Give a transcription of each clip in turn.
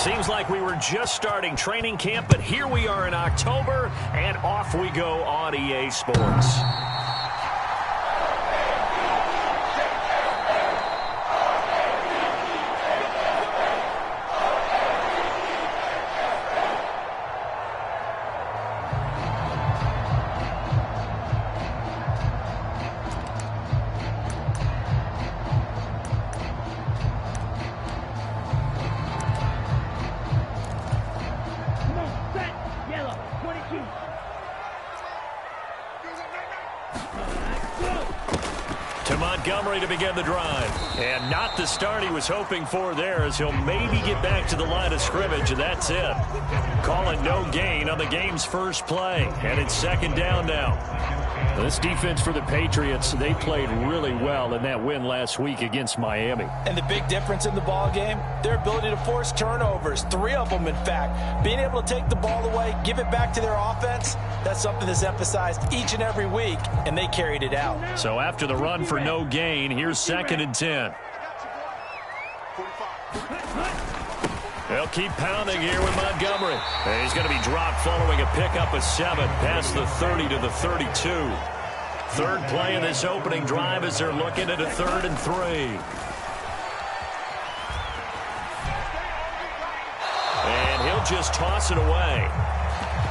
Seems like we were just starting training camp, but here we are in October, and off we go on EA Sports. To Montgomery to begin the drive. And not the start he was hoping for there, as he'll maybe get back to the line of scrimmage, and that's it. Calling no gain on the game's first play. And it's second down now. This defense for the Patriots, they played really well in that win last week against Miami. And the big difference in the ball game, their ability to force turnovers, 3 of them in fact. Being able to take the ball away, give it back to their offense, that's something that's emphasized each and every week, and they carried it out. So after the run for no gain, here's 2nd and 10. They'll keep pounding here with Montgomery. And he's going to be dropped following a pickup of 7 past the 30 to the 32. Third play of this opening drive as they're looking at a 3rd and 3. And he'll just toss it away.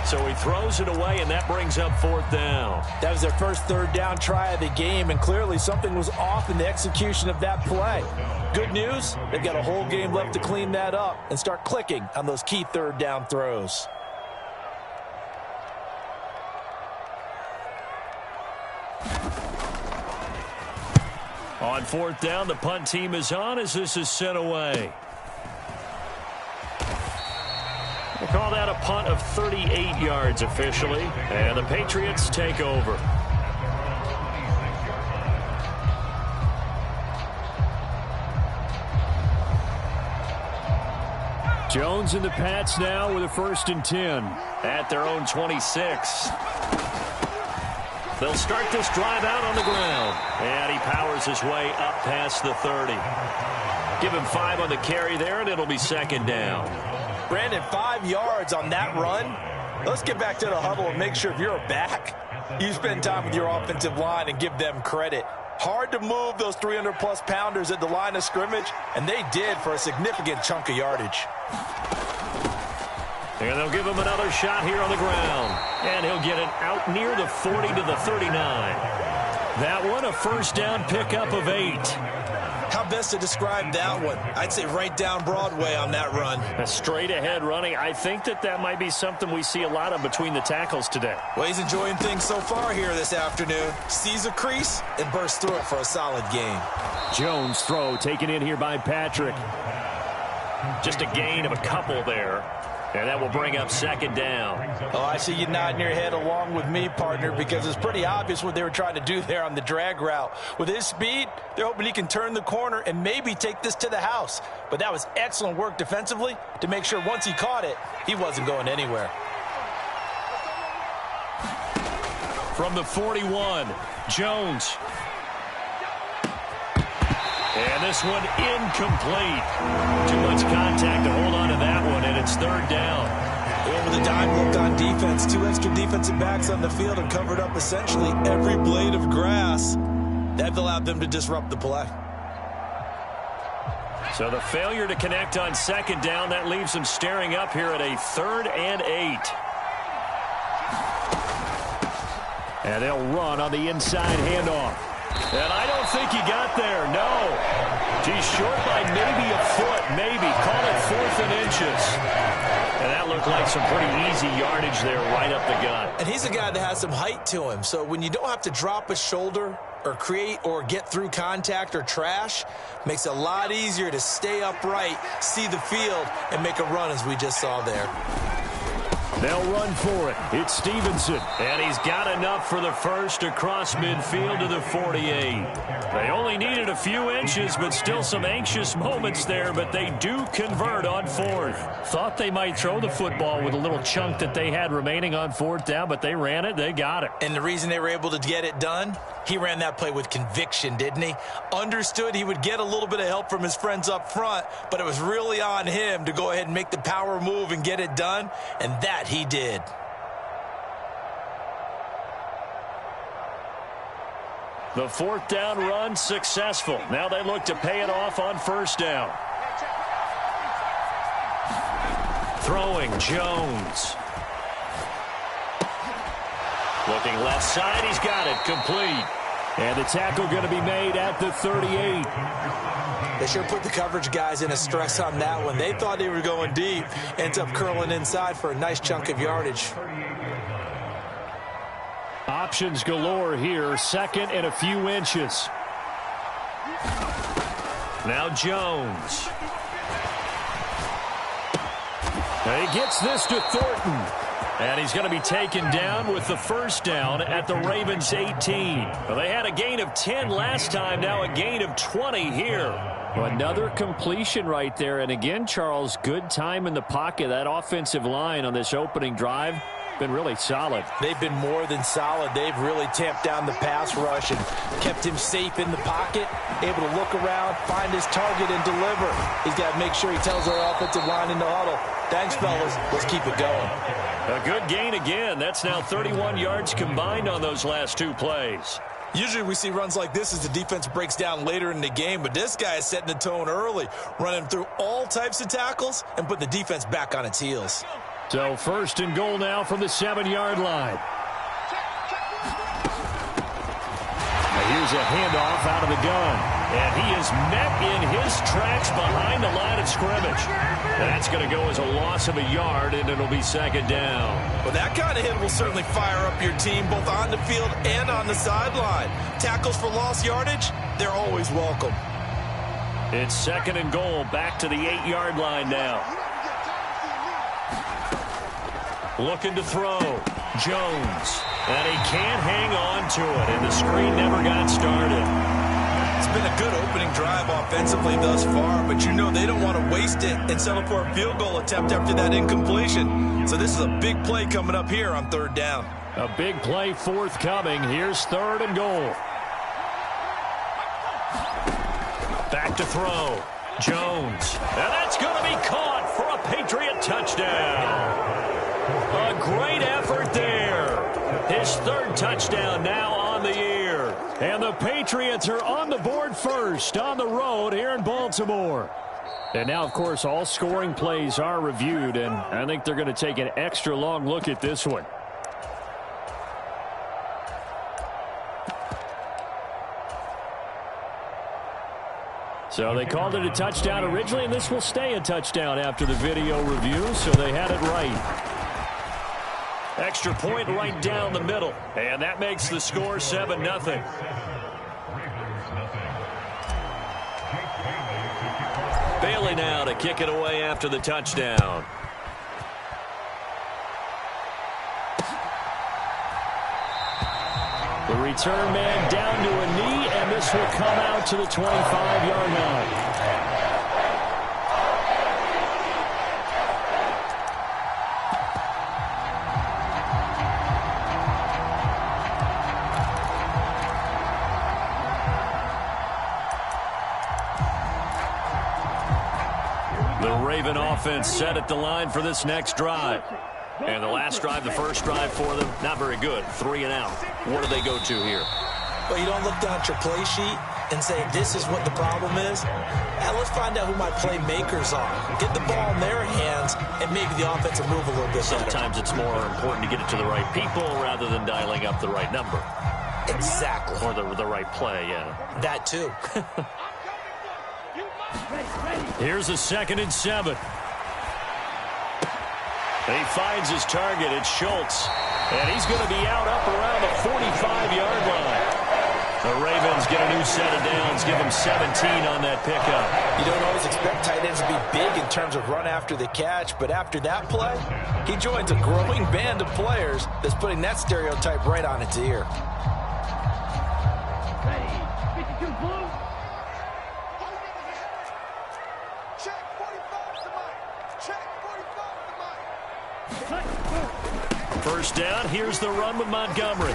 So he throws it away, and that brings up 4th down. That was their first 3rd down try of the game, and clearly something was off in the execution of that play. Good news, they've got a whole game left to clean that up and start clicking on those key 3rd down throws. On 4th down, the punt team is on as this is sent away. We'll call that a punt of 38 yards officially, and the Patriots take over. Jones and the Pats now with a 1st and 10 at their own 26. They'll start this drive out on the ground, and he powers his way up past the 30. Give him 5 on the carry there, and it'll be 2nd down. Brandon, 5 yards on that run. Let's get back to the huddle and make sure if you're a back, you spend time with your offensive line and give them credit. Hard to move those 300-plus pounders at the line of scrimmage, and they did for a significant chunk of yardage. And they'll give him another shot here on the ground. And he'll get it out near the 40 to the 39. That one, a 1st down pickup of 8. How best to describe that one? I'd say right down Broadway on that run. A straight ahead running. I think that might be something we see a lot of between the tackles today. Well, he's enjoying things so far here this afternoon. Sees a crease and bursts through it for a solid gain. Jones throw taken in here by Patrick. Just a gain of a couple there. And that will bring up 2nd down. Oh, I see you nodding your head along with me, partner, because it's pretty obvious what they were trying to do there on the drag route. With his speed, they're hoping he can turn the corner and maybe take this to the house. But that was excellent work defensively to make sure once he caught it, he wasn't going anywhere. From the 41, Jones. And this one incomplete. Too much contact to hold on to that one, and it's 3rd down. Over the dime look on defense, 2 extra defensive backs on the field and covered up essentially every blade of grass. That allowed them to disrupt the play. So the failure to connect on 2nd down, that leaves them staring up here at a 3rd and 8. And they'll run on the inside handoff. And I don't think he got there, no. He's short by maybe a foot, maybe. Call it 4th and inches. And that looked like some pretty easy yardage there right up the gut. And he's a guy that has some height to him, so when you don't have to drop a shoulder or create or get through contact or trash, makes it a lot easier to stay upright, see the field, and make a run as we just saw there. They'll run for it. It's Stevenson. And he's got enough for the first across midfield to the 48. They only needed a few inches, but still some anxious moments there, but they do convert on 4th. Thought they might throw the football with a little chunk that they had remaining on 4th down, but they ran it. They got it. And the reason they were able to get it done, He ran that play with conviction, didn't he? Understood he would get a little bit of help from his friends up front, but it was really on him to go ahead and make the power move and get it done, and that he did. The fourth down run successful. Now they look to pay it off on first down. Throwing Jones. Looking left side, he's got it, complete. And the tackle going to be made at the 38. They sure put the coverage guys in a stress on that one. They thought they were going deep. Ends up curling inside for a nice chunk of yardage. Options galore here, second and a few inches. Now Jones. And he gets this to Thornton. And he's going to be taken down with the first down at the Ravens' 18. Well, they had a gain of 10 last time, now a gain of 20 here. Well, another completion right there. And again, Charles, good time in the pocket. That offensive line on this opening drive been really solid. They've been more than solid. They've really tamped down the pass rush and kept him safe in the pocket, able to look around, find his target, and deliver. He's got to make sure he tells our offensive line in the huddle, thanks, fellas. Let's keep it going. A good gain again. That's now 31 yards combined on those last two plays. Usually we see runs like this as the defense breaks down later in the game, but this guy is setting the tone early, running through all types of tackles and putting the defense back on its heels. So first and goal now from the 7-yard line. Here's a handoff out of the gun. And he is met in his tracks behind the line of scrimmage. That's going to go as a loss of a yard, and it'll be second down. Well, that kind of hit will certainly fire up your team both on the field and on the sideline. Tackles for lost yardage, they're always welcome. It's second and goal, back to the 8-yard line now. Looking to throw. Jones. And he can't hang on to it, and the screen never got started. It's been a good opening drive offensively thus far, but you know they don't want to waste it and settle for a field goal attempt after that incompletion. So this is a big play coming up here on third down. A big play forthcoming. Here's third and goal. Back to throw. Jones. And that's going to be caught for a Patriot touchdown. A great effort there. His third touchdown now on the year. And the Patriots are on the board first on the road here in Baltimore. And now, of course, all scoring plays are reviewed, and I think they're going to take an extra long look at this one. So they called it a touchdown originally, and this will stay a touchdown after the video review, so they had it right. Extra point right down the middle, and that makes the score 7-0. Bailey now to kick it away after the touchdown. The return man down to a knee, and this will come out to the 25-yard line. Offense set at the line for this next drive. And the last drive, the first drive for them, not very good. 3 and out. What do they go to here? Well, you don't look down at your play sheet and say, this is what the problem is. Now, let's find out who my playmakers are. Get the ball in their hands and maybe the offense will move a little bit better. Sometimes it's more important to get it to the right people rather than dialing up the right number. Exactly. Or the right play, yeah. That too. Here's a 2nd and 7. He finds his target. It's Schultz. And he's going to be out up around the 45-yard line. The Ravens get a new set of downs. Give him 17 on that pickup. You don't always expect tight ends to be big in terms of run after the catch, but after that play, he joins a growing band of players that's putting that stereotype right on its ear. First down, here's the run with Montgomery.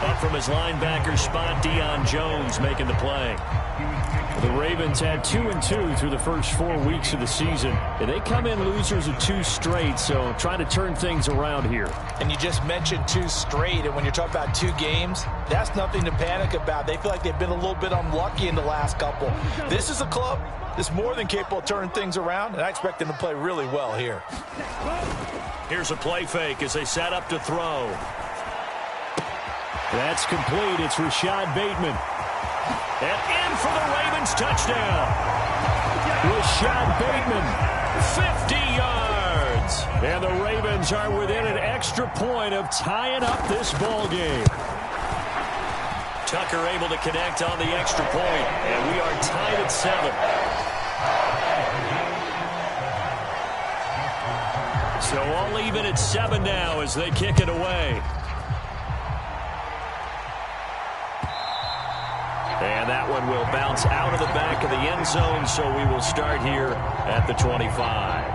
Up from his linebacker spot, Deion Jones making the play. The Ravens had 2-2 through the first 4 weeks of the season. And they come in losers of 2 straight, so trying to turn things around here. And you just mentioned 2 straight, and when you're talking about 2 games, that's nothing to panic about. They feel like they've been a little bit unlucky in the last couple. This is a club that's more than capable of turning things around, and I expect them to play really well here. Here's a play fake as they set up to throw. That's complete. It's Rashad Bateman. And in for the Ravens touchdown. Rashad Bateman, 50 yards. and the Ravens are within an extra point of tying up this ball game. Tucker able to connect on the extra point, and we are tied at 7. So all even at 7 now as they kick it away. And that one will bounce out of the back of the end zone, so we will start here at the 25.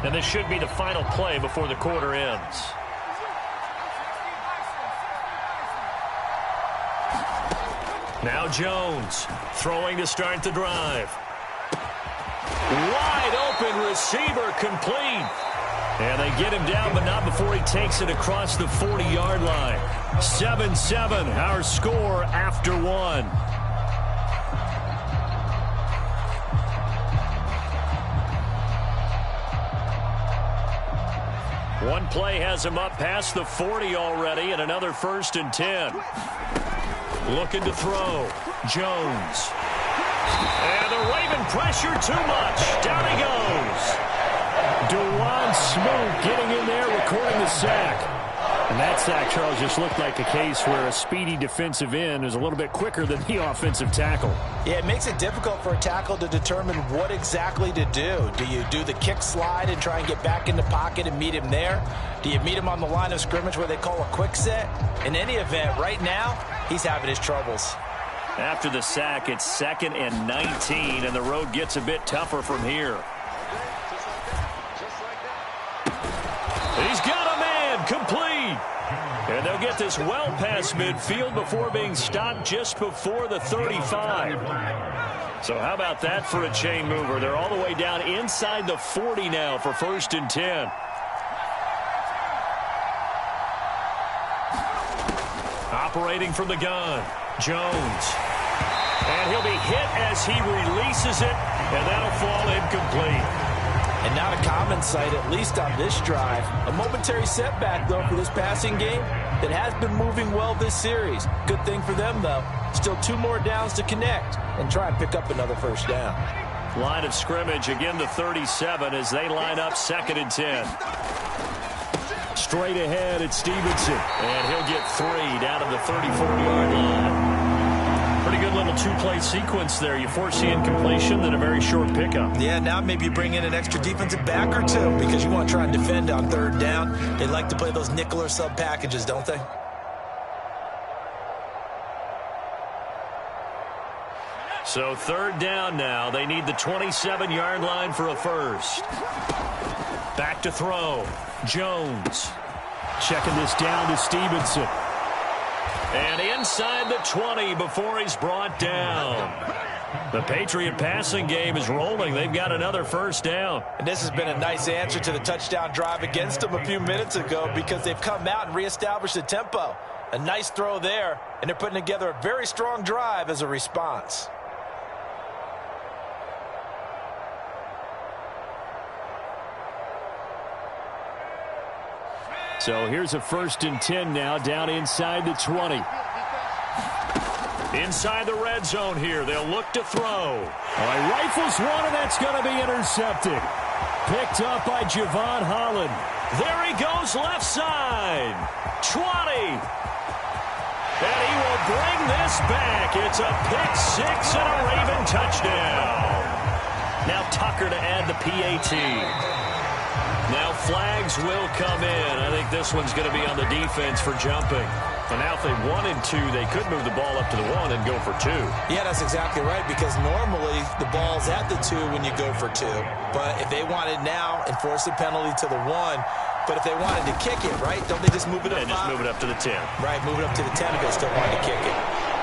And this should be the final play before the quarter ends. Now Jones throwing to start the drive. Wide open receiver complete. And they get him down, but not before he takes it across the 40-yard line. 7-7, our score after 1. One play has him up past the 40 already, and another 1st and 10. Looking to throw. Jones. And the Raven pressure too much. Down he goes. Dewan Smoot getting in there, recording the sack. And that sack, Charles, just looked like a case where a speedy defensive end is a little bit quicker than the offensive tackle. Yeah, it makes it difficult for a tackle to determine what exactly to do. Do you do the kick slide and try and get back in the pocket and meet him there? Do you meet him on the line of scrimmage where they call a quick set? In any event, right now, he's having his troubles. After the sack, it's 2nd and 19, and the road gets a bit tougher from here. He's got a man complete. And they'll get this well past midfield before being stopped just before the 35. So how about that for a chain mover? They're all the way down inside the 40 now for 1st and 10. Operating from the gun, Jones. And he'll be hit as he releases it, and that'll fall incomplete. And not a common sight, at least on this drive. A momentary setback, though, for this passing game that has been moving well this series. Good thing for them, though. Still 2 more downs to connect and try and pick up another 1st down. Line of scrimmage, again the 37 as they line up 2nd and 10. Straight ahead at Stevenson. And he'll get 3 down to the 34-yard line. Pretty good little 2-play sequence there. You force the incompletion, then a very short pickup. Yeah, now maybe you bring in an extra defensive back or 2 because you want to try and defend on 3rd down. They like to play those nickel or sub packages, don't they? So 3rd down now. They need the 27-yard line for a 1st. Back to throw. Jones. Checking this down to Stevenson. And inside the 20 before he's brought down. The Patriot passing game is rolling. They've got another 1st down. And this has been a nice answer to the touchdown drive against them a few minutes ago because they've come out and reestablished the tempo. A nice throw there, and they're putting together a very strong drive as a response. So here's a 1st and 10 now, down inside the 20. Inside the red zone here. They'll look to throw. All right, rifles one, and that's going to be intercepted. Picked up by Javon Holland. There he goes left side. 20. And he will bring this back. It's a pick 6 and a Raven touchdown. Now Tucker to add the PAT. Now flags will come in. I think this one's going to be on the defense for jumping. And now if they wanted to, they could move the ball up to the 1 and go for 2. Yeah, that's exactly right, because normally the ball's at the 2 when you go for 2. But if they wanted now, enforce the penalty to the 1. But if they wanted to kick it, right, don't they just move it up? Yeah, just move it up to the 10. Right, move it up to the 10 if they still wanted to kick it.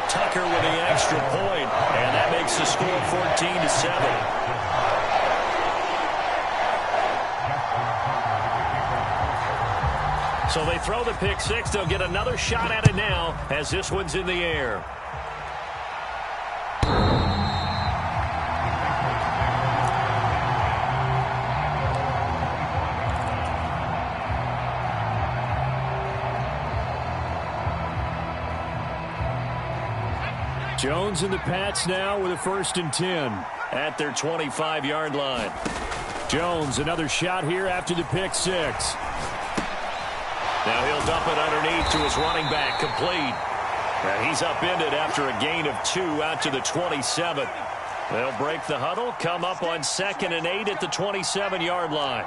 Tucker with the extra point, and that makes the score 14-7. So they throw the pick six. They'll get another shot at it now as this one's in the air. Jones and the Pats now with a 1st and 10 at their 25-yard line. Jones, another shot here after the pick six. Now he'll dump it underneath to his running back, complete. And he's upended after a gain of 2 out to the 27. They'll break the huddle, come up on 2nd and 8 at the 27-yard line.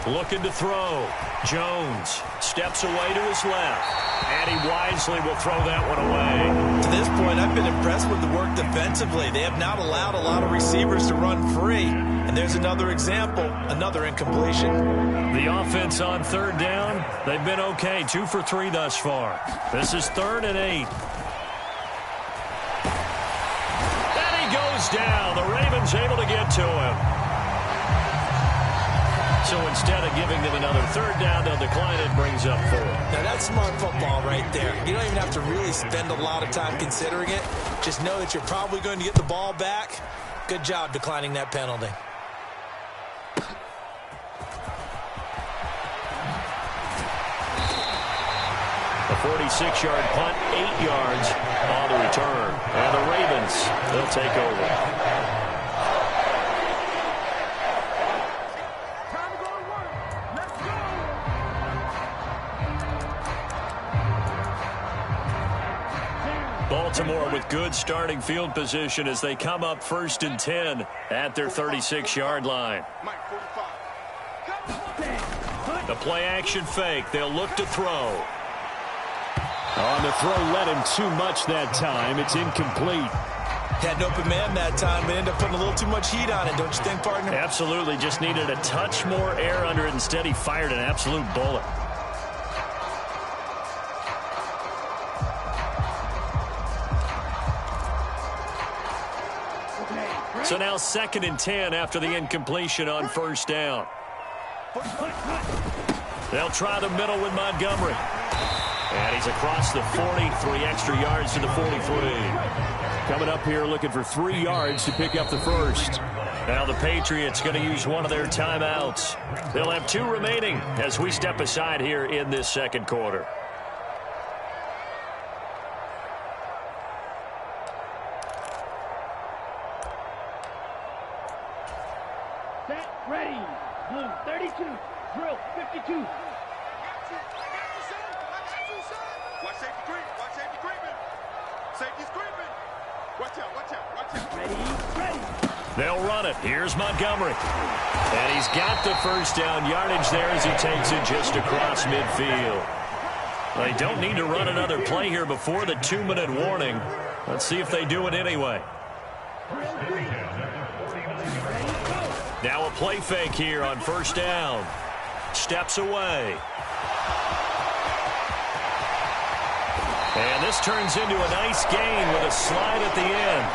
Looking to throw. Jones steps away to his left. And he wisely will throw that one away. To this point, I've been impressed with the work defensively. They have not allowed a lot of receivers to run free. And there's another example, another incompletion. The offense on 3rd down, they've been okay. 2 for 3 thus far. This is 3rd and 8. And he goes down. The Ravens able to get to him. So instead of giving them another 3rd down, they'll decline it, brings up 4. Now that's smart football right there. You don't even have to really spend a lot of time considering it. Just know that you're probably going to get the ball back. Good job declining that penalty. A 46-yard punt, 8 yards on the return. And the Ravens, they'll take over. Baltimore with good starting field position as they come up 1st and 10 at their 36-yard line. The play action fake. They'll look to throw. On the throw, led him too much that time. It's incomplete. Had an open man that time, but ended up putting a little too much heat on it, don't you think, partner? Absolutely. Just needed a touch more air under it. Instead, he fired an absolute bullet. So now 2nd and 10 after the incompletion on 1st down. They'll try the middle with Montgomery. And he's across the 40, 3 extra yards to the 43. Coming up here looking for 3 yards to pick up the 1st. Now the Patriots going to use one of their timeouts. They'll have 2 remaining as we step aside here in this 2nd quarter. Set, ready. Blue 32, drill 52. Watch safety creep. Watch safety creeping. Safety's creeping. Watch out, watch out, watch out. Ready. They'll run it. Here's Montgomery. And he's got the 1st down yardage there as he takes it just across midfield. They don't need to run another play here before the 2-minute warning. Let's see if they do it anyway. Now a play fake here on 1st down. Steps away. And this turns into a nice gain with a slide at the end.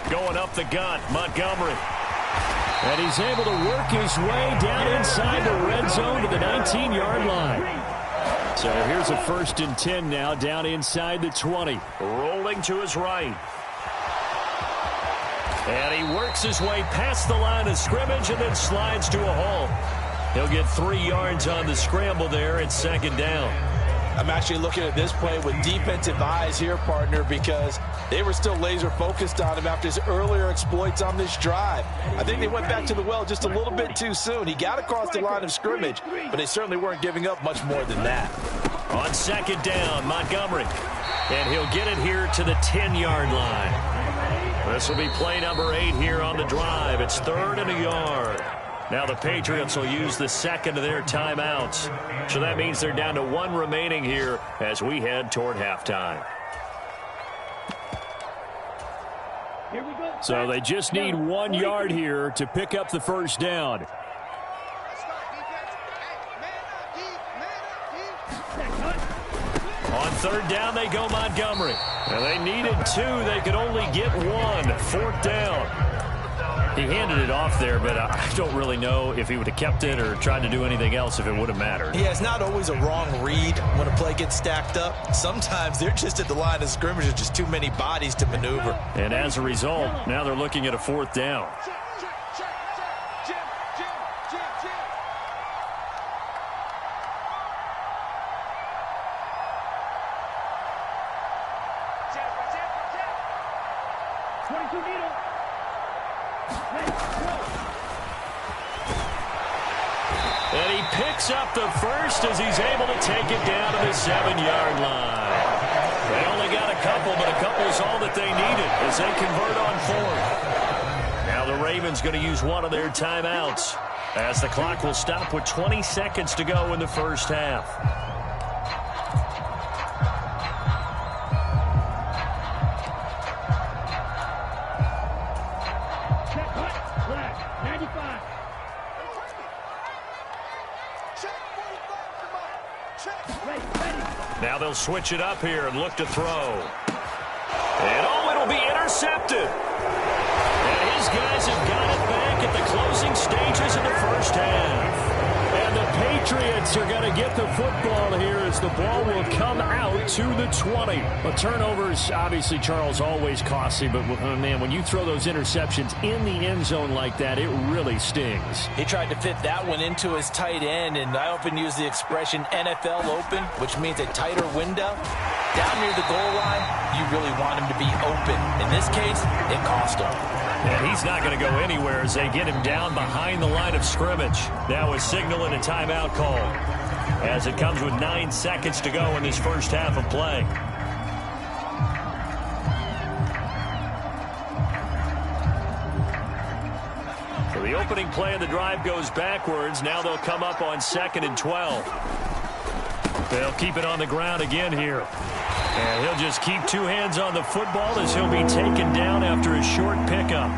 Going up the gut, Montgomery. And he's able to work his way down inside the red zone to the 19-yard line. So here's a 1st and 10 now down inside the 20. Rolling to his right. And he works his way past the line of scrimmage and then slides to a halt. He'll get 3 yards on the scramble there. It's second down. I'm actually looking at this play with defensive eyes here, partner, because they were still laser focused on him after his earlier exploits on this drive. I think they went back to the well just a little bit too soon. He got across the line of scrimmage, but they certainly weren't giving up much more than that. On second down, Montgomery. And he'll get it here to the 10-yard line. This will be play number 8 here on the drive. It's 3rd and a yard. Now the Patriots will use the second of their timeouts. So that means they're down to 1 remaining here as we head toward halftime. So they just need 1 yard here to pick up the first down. On 3rd down, they go Montgomery. And they needed 2. They could only get 1. 4th down. He handed it off there, but I don't really know if he would have kept it or tried to do anything else if it would have mattered. Yeah, it's not always a wrong read when a play gets stacked up. Sometimes they're just at the line of scrimmage. There's just too many bodies to maneuver. And as a result, now they're looking at a 4th down. And he picks up the first as he's able to take it down to the 7-yard line. They only got a couple, but a couple is all that they needed as they convert on 4th. Now the Ravens going to use one of their timeouts as the clock will stop with 20 seconds to go in the first half. Now they'll switch it up here and look to throw. And it'll be intercepted. And his guys have got it back at the closing stages of the first half. And the Patriots are going to get the football here as the ball will come out to the 20. But turnovers, obviously, Charles, always costly. But, man, when you throw those interceptions in the end zone like that, it really stings. He tried to fit that one into his tight end, and I often use the expression NFL open, which means a tighter window. Down near the goal line, you really want him to be open. In this case, it cost him. And he's not going to go anywhere as they get him down behind the line of scrimmage. Now a signal and a timeout call as it comes with 9 seconds to go in this first half of play. So the opening play of the drive goes backwards. Now they'll come up on 2nd and 12. They'll keep it on the ground again here. And he'll just keep 2 hands on the football as he'll be taken down after a short pickup.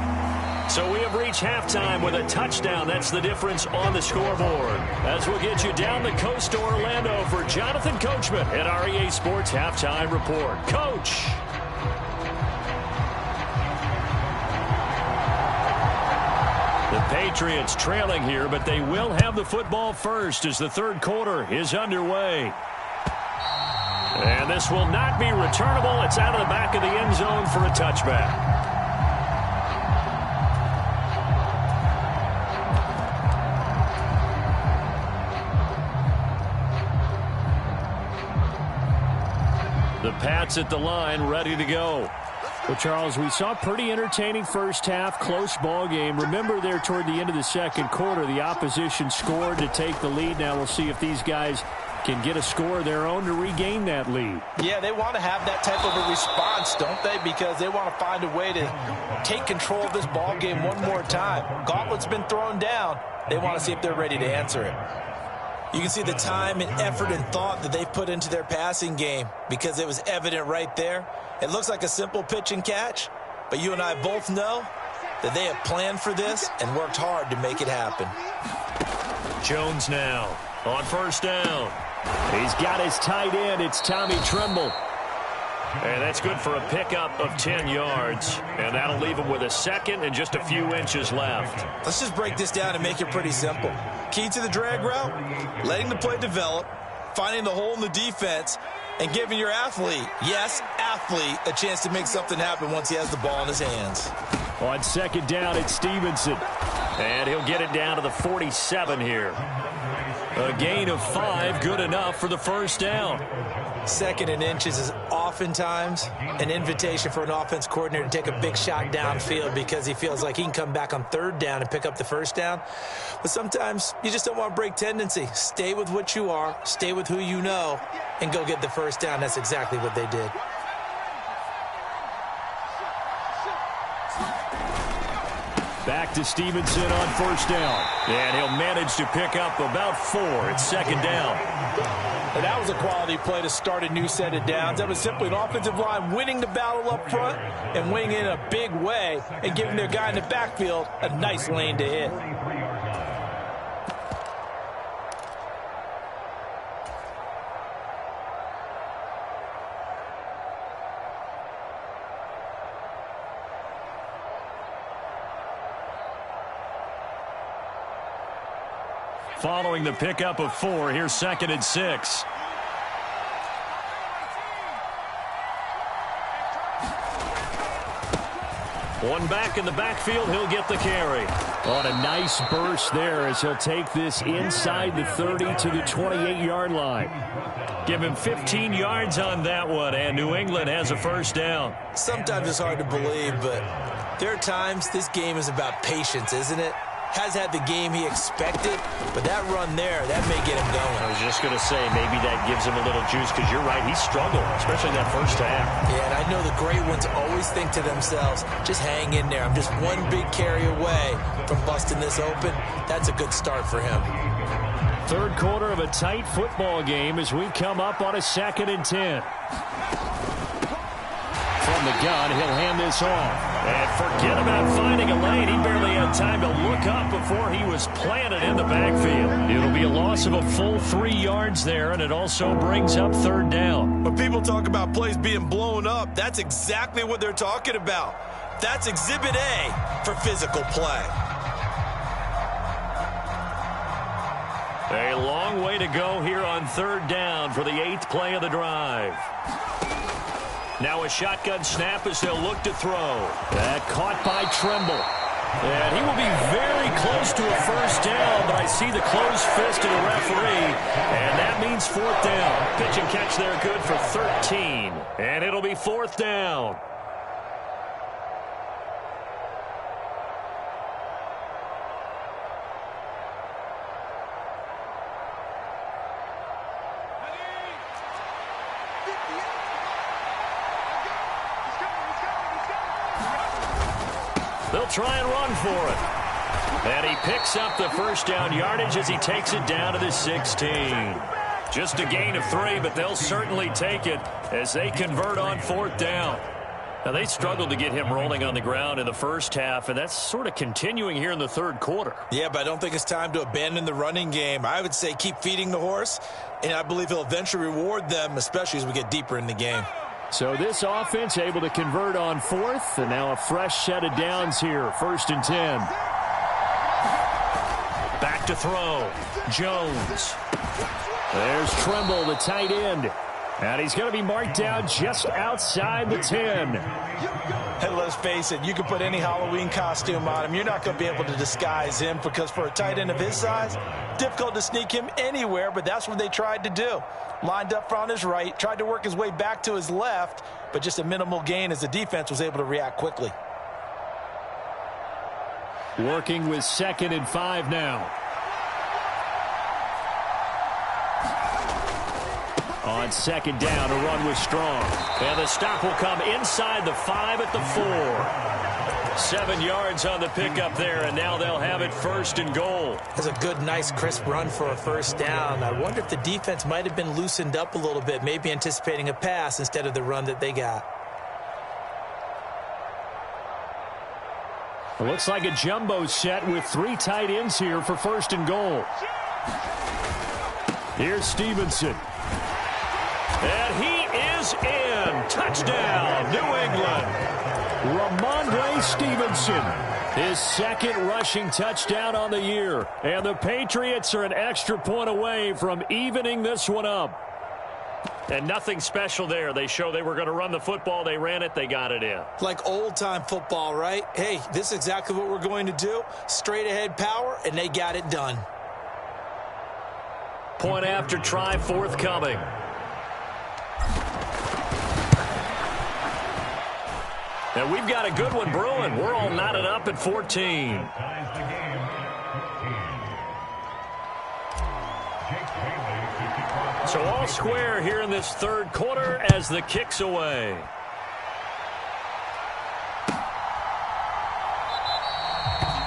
So we have reached halftime with a touchdown. That's the difference on the scoreboard. As we'll get you down the coast to Orlando for Jonathan Coachman at our EA Sports Halftime Report. Coach. The Patriots trailing here, but they will have the football first as the 3rd quarter is underway. And this will not be returnable. It's out of the back of the end zone for a touchback. The Pats at the line, ready to go. Well, Charles, we saw a pretty entertaining first half, close ball game. Remember there toward the end of the 2nd quarter, the opposition scored to take the lead. Now we'll see if these guys can get a score of their own to regain that lead. Yeah, they want to have that type of a response, don't they? Because they want to find a way to take control of this ball game one more time. Gauntlet's been thrown down. They want to see if they're ready to answer it. You can see the time and effort and thought that they've put into their passing game because it was evident right there. It looks like a simple pitch and catch, but you and I both know that they have planned for this and worked hard to make it happen. Jones now on 1st down. He's got his tight end. It's Tommy Tremble. And that's good for a pickup of 10 yards. And that'll leave him with a 2nd and just a few inches left. Let's just break this down and make it pretty simple. Key to the drag route, letting the play develop, finding the hole in the defense, and giving your athlete, yes, athlete, a chance to make something happen once he has the ball in his hands. On 2nd down, it's Stevenson. And he'll get it down to the 47 here. A gain of 5, good enough for the first down. 2nd and inches is oftentimes an invitation for an offense coordinator to take a big shot downfield because he feels like he can come back on 3rd down and pick up the first down. But sometimes you just don't want to break tendency. Stay with what you are, stay with who you know, and go get the first down. That's exactly what they did. Back to Stevenson on first down. And he'll manage to pick up about 4. It's 2nd down. And that was a quality play to start a new set of downs. That was simply an offensive line winning the battle up front and winning it in a big way and giving their guy in the backfield a nice lane to hit. Following the pickup of 4, here's 2nd and 6. One back in the backfield, he'll get the carry. On a nice burst there as he'll take this inside the 30 to the 28-yard line. Give him 15 yards on that one, and New England has a first down. Sometimes it's hard to believe, but there are times this game is about patience, isn't it? Has had the game he expected, but that run there, that may get him going. I was just going to say, maybe that gives him a little juice, because you're right, he struggled, especially in that first half. Yeah, and I know the great ones always think to themselves, just hang in there. I'm just one big carry away from busting this open. That's a good start for him. 3rd quarter of a tight football game as we come up on a 2nd and 10. From the gun, he'll hand this off. And forget about finding a lane. He barely had time to look up before he was planted in the backfield. It'll be a loss of a full 3 yards there, and it also brings up 3rd down. When people talk about plays being blown up, that's exactly what they're talking about. That's Exhibit A for physical play. A long way to go here on 3rd down for the 8th play of the drive. Now a shotgun snap as they'll look to throw. That caught by Tremble. And he will be very close to a first down, but I see the closed fist of the referee, and that means 4th down. Pitch and catch there good for 13. And it'll be 4th down. They'll try and run for it. And he picks up the first down yardage as he takes it down to the 16. Just a gain of 3, but they'll certainly take it as they convert on 4th down. Now, they struggled to get him rolling on the ground in the first half, and that's sort of continuing here in the 3rd quarter. Yeah, but I don't think it's time to abandon the running game. I would say keep feeding the horse, and I believe he'll eventually reward them, especially as we get deeper in the game. So this offense able to convert on 4th, and now a fresh set of downs here, 1st and 10. Back to throw. Jones. There's Tremble, the tight end. And he's going to be marked down just outside the 10. And let's face it, you can put any Halloween costume on him. You're not going to be able to disguise him because for a tight end of his size, difficult to sneak him anywhere, but that's what they tried to do. Lined up on his right, tried to work his way back to his left, but just a minimal gain as the defense was able to react quickly. Working with 2nd and 5 now. On 2nd down, a run was strong. And the stop will come inside the 5 at the 4. 7 yards on the pickup there, and now they'll have it 1st and goal. That's a good, nice, crisp run for a first down. I wonder if the defense might have been loosened up a little bit, maybe anticipating a pass instead of the run that they got. It looks like a jumbo set with 3 tight ends here for 1st and goal. Here's Stevenson. And he is in. Touchdown, New England. Ramondre Stevenson, his 2nd rushing touchdown on the year. And the Patriots are an extra point away from evening this one up. And nothing special there. They show they were going to run the football. They ran it. They got it in. Like old-time football, right? Hey, this is exactly what we're going to do. Straight-ahead power, and they got it done. Point after try forthcoming. And we've got a good one brewing. We're all knotted up at 14. So all square here in this third quarter as the kick's away.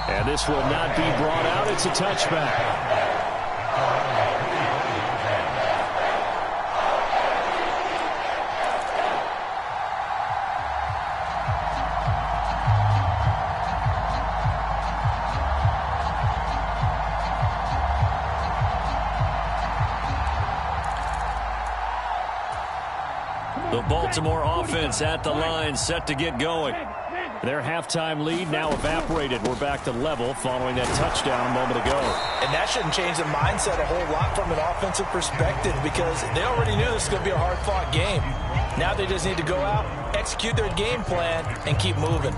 And this will not be brought out. It's a touchback. The Baltimore offense at the line, set to get going. Their halftime lead now evaporated. We're back to level following that touchdown a moment ago. And that shouldn't change the mindset a whole lot from an offensive perspective because they already knew this was going to be a hard-fought game. Now they just need to go out, execute their game plan, and keep moving.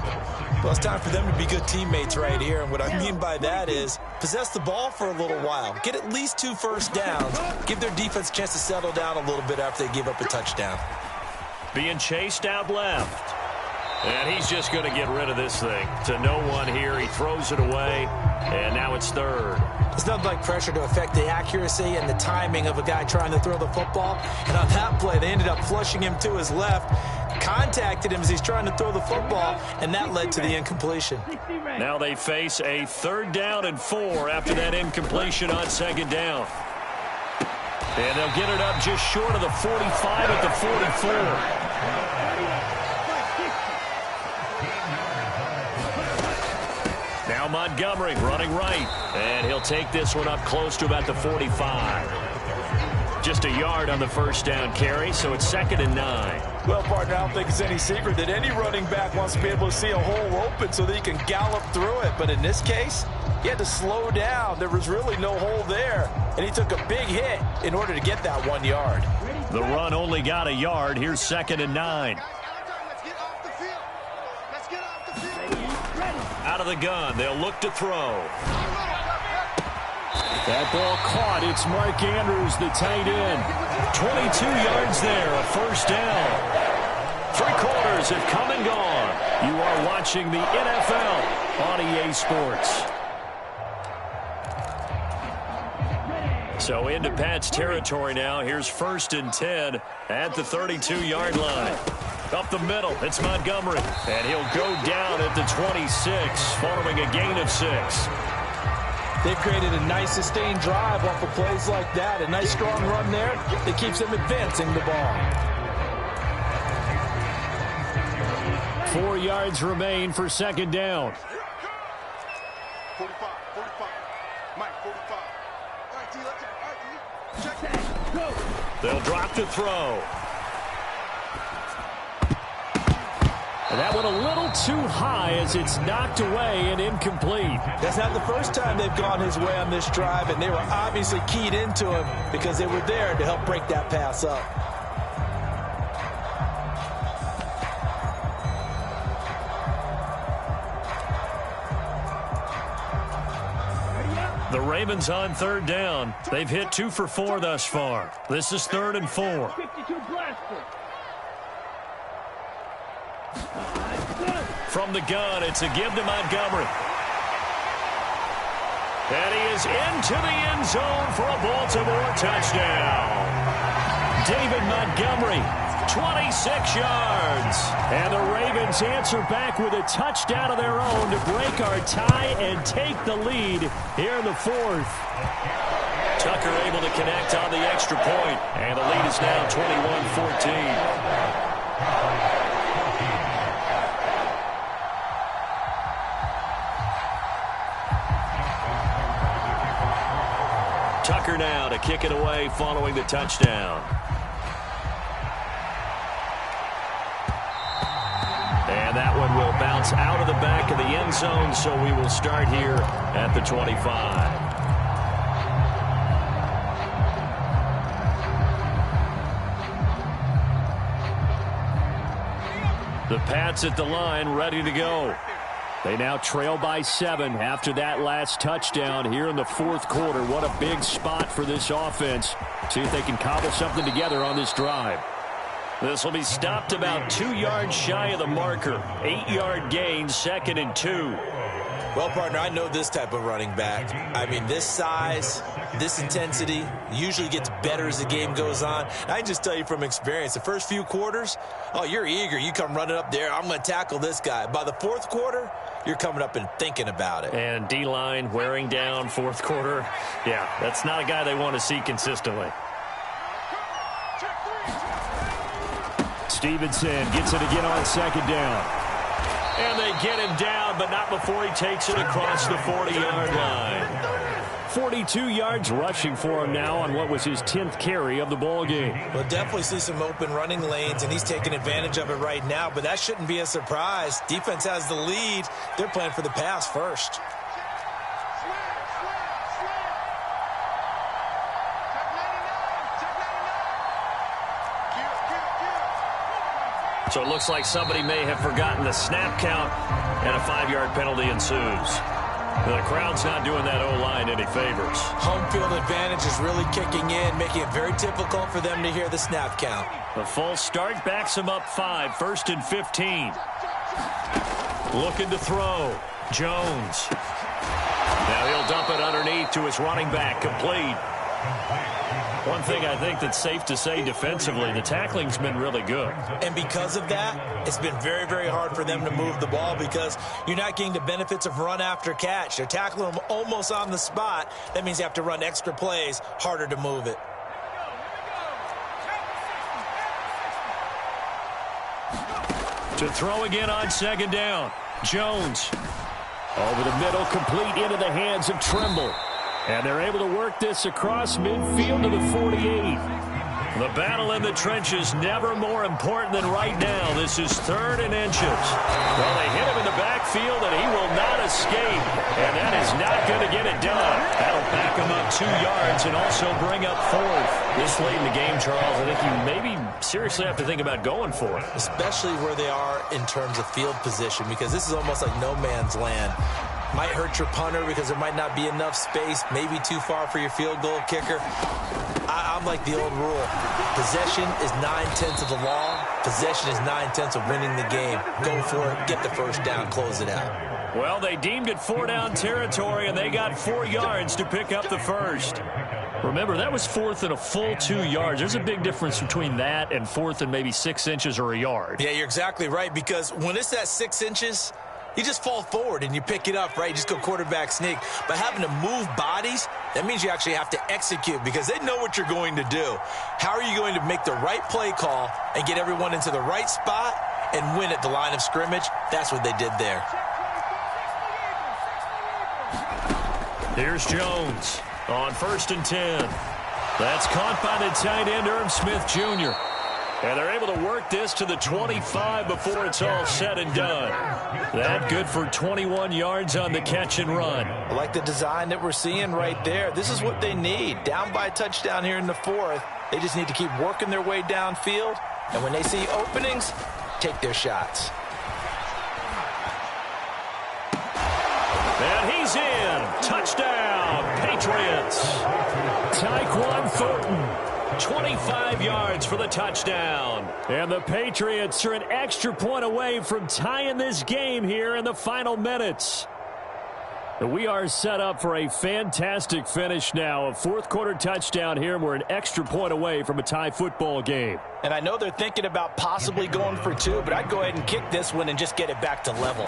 Well, it's time for them to be good teammates right here. And what I mean by that is possess the ball for a little while. Get at least 2 first downs. Give their defense a chance to settle down a little bit after they give up a touchdown. Being chased out left. And he's just going to get rid of this thing. To no one here. He throws it away. And now it's third. There's nothing like pressure to affect the accuracy and the timing of a guy trying to throw the football. And on that play, they ended up flushing him to his left. Contacted him as he's trying to throw the football. And that led to the incompletion. Now they face a 3rd down and 4 after that incompletion on 2nd down. And they'll get it up just short of the 45 at the 44. Now Montgomery running right. And he'll take this one up close to about the 45. Just a yard on the first down carry, so it's 2nd and 9. Well, partner, I don't think it's any secret that any running back wants to be able to see a hole open so that he can gallop through it. But in this case, he had to slow down. There was really no hole there. And he took a big hit in order to get that 1 yard. The run only got a yard. Here's 2nd and 9. Out of the gun. They'll look to throw. That ball caught. It's Mark Andrews, the tight end. 22 yards there, a first down. 3 quarters have come and gone. You are watching the NFL on EA Sports. So into Pat's territory now. Here's 1st and 10 at the 32-yard line. Up the middle, it's Montgomery. And he'll go down at the 26 following a gain of 6. They've created a nice sustained drive off of plays like that. A nice strong run there that keeps them advancing the ball. 4 yards remain for 2nd down. 45, 45. Mike, 45. All right, T, let's check that. Go. They'll drop to throw. And that went a little too high as it's knocked away and incomplete. That's not the first time they've gone his way on this drive, and they were obviously keyed into him because they were there to help break that pass up. The Ravens on 3rd down. They've hit 2 for 4 thus far. This is 3rd and 4. 52 blaster. From the gun, it's a give to Montgomery. And he is into the end zone for a Baltimore touchdown. David Montgomery, 26 yards. And the Ravens answer back with a touchdown of their own to break our tie and take the lead here in the 4th. Tucker able to connect on the extra point. And the lead is now 21-14. Tucker now to kick it away following the touchdown. And that one will bounce out of the back of the end zone, so we will start here at the 25. The Pats at the line, ready to go. They now trail by 7 after that last touchdown here in the fourth quarter. What a big spot for this offense. See if they can cobble something together on this drive. This will be stopped about 2 yards shy of the marker. 8-yard gain, 2nd and 2. Well, partner, I know this type of running back. I mean, this size, this intensity usually gets better as the game goes on. And I can just tell you from experience, the first few quarters, oh, you're eager. You come running up there, I'm going to tackle this guy. By the fourth quarter, you're coming up and thinking about it. And D-line wearing down fourth quarter. Yeah, that's not a guy they want to see consistently. Stevenson gets it again on 2nd down. And they get him down, but not before he takes it across the 40-yard line. 42 yards rushing for him now on what was his 10th carry of the ball game. We'll definitely see some open running lanes, and he's taking advantage of it right now, but that shouldn't be a surprise. Defense has the lead. They're playing for the pass first. So it looks like somebody may have forgotten the snap count, and a 5-yard penalty ensues. The crowd's not doing that O-line any favors. Home field advantage is really kicking in, making it very difficult for them to hear the snap count. The false start backs him up 5, 1st and 15. Looking to throw. Jones. Now he'll dump it underneath to his running back, complete. One thing I think that's safe to say defensively, the tackling's been really good. And because of that, it's been very, very hard for them to move the ball because you're not getting the benefits of run after catch. They're tackling them almost on the spot. That means you have to run extra plays, harder to move it. To throw again on 2nd down. Jones. Over the middle, complete into the hands of Trimble. And they're able to work this across midfield to the 48. The battle in the trenches never more important than right now. This is 3rd and inches. Well, they hit him in the backfield, and he will not escape. And that is not going to get it done. That'll back him up 2 yards and also bring up 4th. This late in the game, Charles, I think you maybe seriously have to think about going for it. Especially where they are in terms of field position, because this is almost like no man's land. Might hurt your punter because there might not be enough space, maybe too far for your field goal kicker. I'm like the old rule. Possession is 9/10 of the law. Possession is 9/10 of winning the game. Go for it, get the first down, close it out. Well, they deemed it 4-down territory, and they got 4 yards to pick up the first. Remember, that was 4th and a full 2 yards. There's a big difference between that and 4th and maybe 6 inches or a yard. Yeah, you're exactly right, because when it's at 6 inches, you just fall forward and you pick it up, right? You just go quarterback sneak. But having to move bodies, that means you actually have to execute because they know what you're going to do. How are you going to make the right play call and get everyone into the right spot and win at the line of scrimmage? That's what they did there. Here's Jones on 1st and 10. That's caught by the tight end, Irv Smith Jr. And they're able to work this to the 25 before it's all said and done. That good for 21 yards on the catch and run. I like the design that we're seeing right there. This is what they need. Down by a touchdown here in the 4th. They just need to keep working their way downfield. And when they see openings, take their shots. And he's in. Touchdown, Patriots. Tyquan Thornton. 25 yards for the touchdown. And the Patriots are an extra point away from tying this game here in the final minutes. We are set up for a fantastic finish now. A fourth quarter touchdown here, and we're an extra point away from a tie football game. And I know they're thinking about possibly going for 2, but I'd go ahead and kick this one and just get it back to level.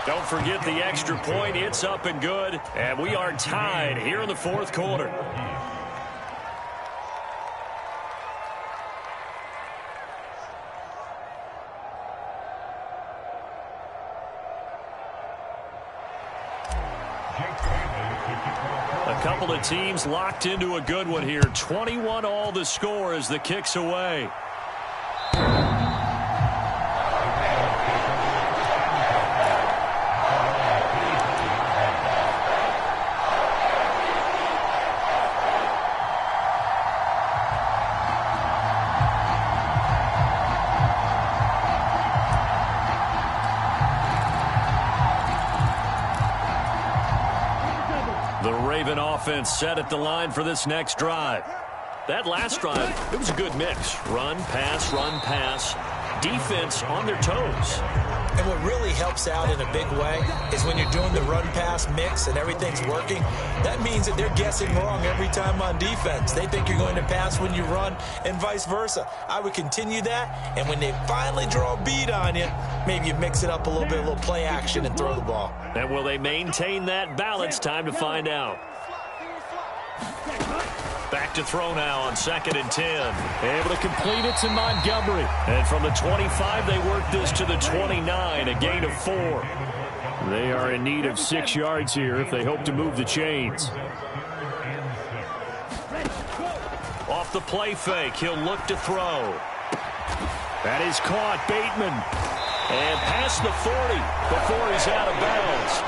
Don't forget the extra point. It's up and good. And we are tied here in the fourth quarter. A couple of teams locked into a good one here. 21 all the score as the kick's away. Raven offense set at the line for this next drive. That last drive, it was a good mix. Run, pass, defense on their toes. And what really helps out in a big way is when you're doing the run-pass mix and everything's working, that means that they're guessing wrong every time on defense. They think you're going to pass when you run and vice versa. I would continue that, and when they finally draw a beat on you, maybe you mix it up a little bit, a little play action and throw the ball. And will they maintain that balance? Time to find out. Back to throw now on 2nd and 10. Able to complete it to Montgomery. And from the 25, they work this to the 29, a gain of 4. They are in need of 6 yards here if they hope to move the chains. Off the play fake, he'll look to throw. That is caught, Bateman. And past the 40 before he's out of bounds.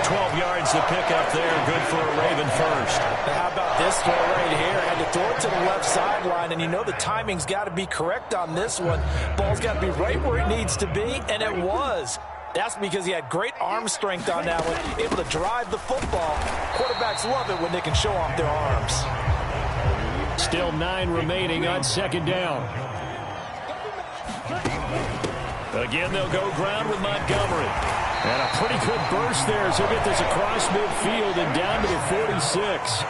12 yards to pick up there. Good for a Raven first. How about this throw right here? Had to throw it to the left sideline, and you know the timing's got to be correct on this one. Ball's got to be right where it needs to be, and it was. That's because he had great arm strength on that one, able to drive the football. Quarterbacks love it when they can show off their arms. Still 9 remaining on 2nd down. Again, they'll go ground with Montgomery. And a pretty good burst there as he'll get this across midfield and down to the 46.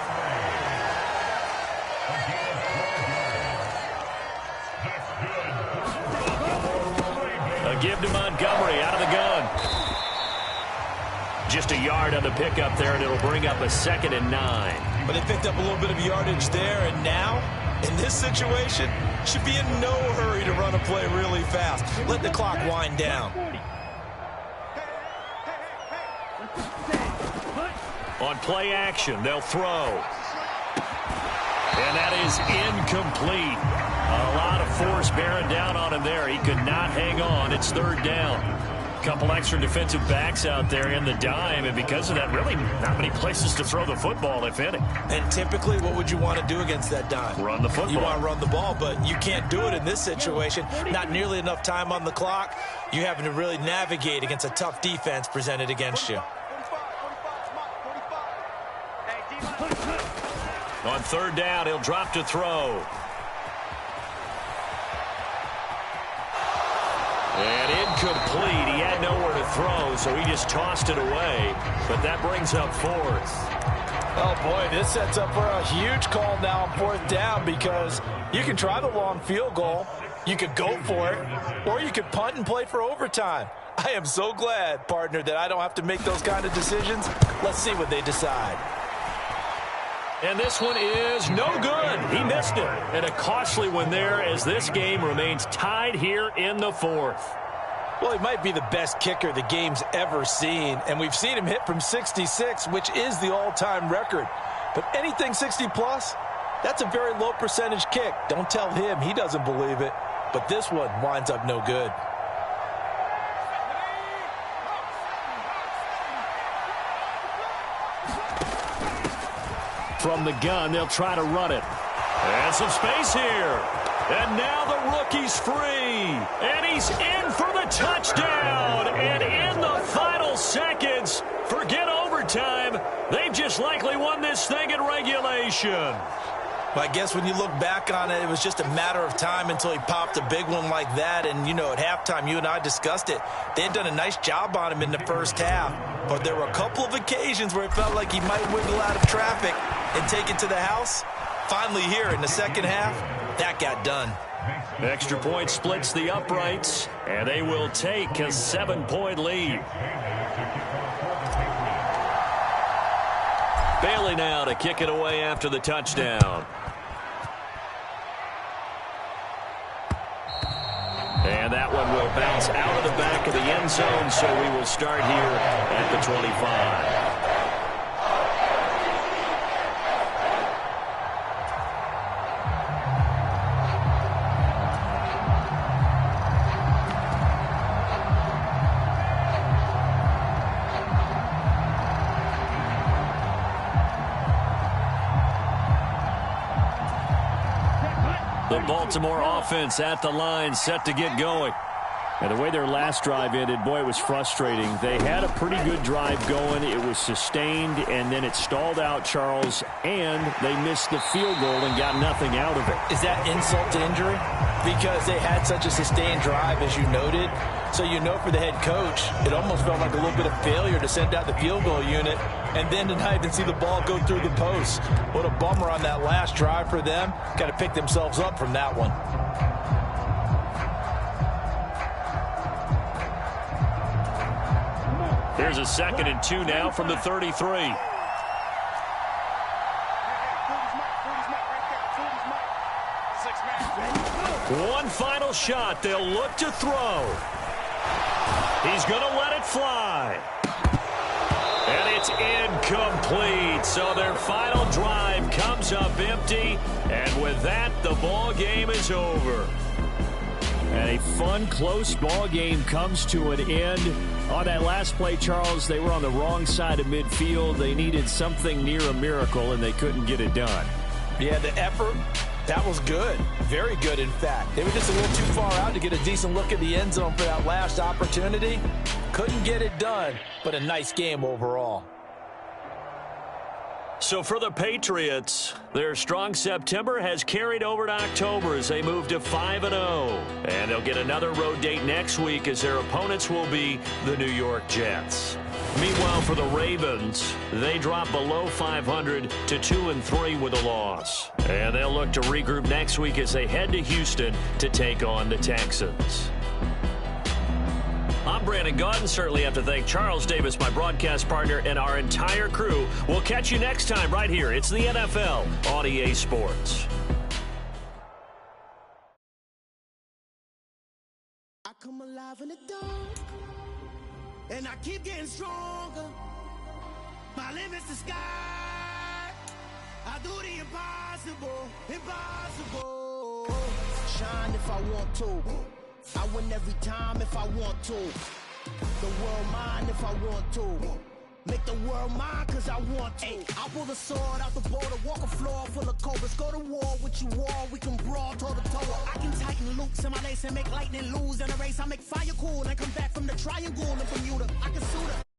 A give to Montgomery out of the gun. Just a yard on the pickup there, and it'll bring up a 2nd and 9. But they picked up a little bit of yardage there, and now, in this situation, should be in no hurry to run a play really fast. Let the clock wind down. On play action, they'll throw. And that is incomplete. A lot of force bearing down on him there. He could not hang on. It's 3rd down. A couple extra defensive backs out there in the dime, and because of that, really not many places to throw the football, if any. And typically, what would you want to do against that dime? Run the football. You want to run the ball, but you can't do it in this situation. Not nearly enough time on the clock. You having to really navigate against a tough defense presented against you. On 3rd down, he'll drop to throw. And incomplete. He had nowhere to throw, so he just tossed it away. But that brings up 4th. Oh, boy, this sets up for a huge call now on 4th down because you can try the long field goal. You could go for it, or you could punt and play for overtime. I am so glad, partner, that I don't have to make those kind of decisions. Let's see what they decide. And this one is no good. He missed it. And a costly one there as this game remains tied here in the 4th. Well, he might be the best kicker the game's ever seen. And we've seen him hit from 66, which is the all-time record. But anything 60-plus, that's a very low percentage kick. Don't tell him. He doesn't believe it. But this one winds up no good. From the gun, they'll try to run it. And some space here. And now the rookie's free. And he's in for the touchdown. And in the final seconds, forget overtime. They've just likely won this thing in regulation. Well, I guess when you look back on it, it was just a matter of time until he popped a big one like that. And, you know, at halftime, you and I discussed it. They had done a nice job on him in the first half. But there were a couple of occasions where it felt like he might wiggle out of traffic and take it to the house. Finally here in the second half, that got done. Extra point splits the uprights, and they will take a 7-point lead. Bailey now to kick it away after the touchdown. And that one will bounce out of the back of the end zone, so we will start here at the 25. The Baltimore offense at the line, set to get going. And the way their last drive ended, boy, it was frustrating. They had a pretty good drive going. It was sustained, and then it stalled out, Charles, and they missed the field goal and got nothing out of it. Is that insult to injury? Because they had such a sustained drive, as you noted. So you know for the head coach, it almost felt like a little bit of failure to send out the field goal unit and then to not even see the ball go through the post. What a bummer on that last drive for them. Got to pick themselves up from that one. There's a 2nd and 2 now from the 33. One final shot. They'll look to throw. He's going to let it fly. And it's incomplete. So their final drive comes up empty. And with that, the ball game is over. And a fun, close ball game comes to an end. On that last play, Charles, they were on the wrong side of midfield. They needed something near a miracle, and they couldn't get it done. Yeah, the effort, that was good. Very good, in fact. They were just a little too far out to get a decent look at the end zone for that last opportunity. Couldn't get it done, but a nice game overall. So for the Patriots, their strong September has carried over to October as they move to 5-0. And they'll get another road date next week as their opponents will be the New York Jets. Meanwhile, for the Ravens, they drop below 500 to 2-3 with a loss. And they'll look to regroup next week as they head to Houston to take on the Texans. I'm Brandon Gaudin. Certainly have to thank Charles Davis, my broadcast partner, and our entire crew. We'll catch you next time right here. It's the NFL on EA Sports. I come alive in the dark, and I keep getting stronger. My limit's the sky. I do the impossible, impossible. Shine if I want to. I win every time if I want to. The world mine if I want to. Make the world mine cause I want to. Ay, I pull the sword out the border, walk a floor full of cobras. Go to war with you all, we can brawl toe to toe. I can tighten loops in my lace and make lightning lose in a race. I make fire cool and come back from the triangle in Bermuda. I can suit her.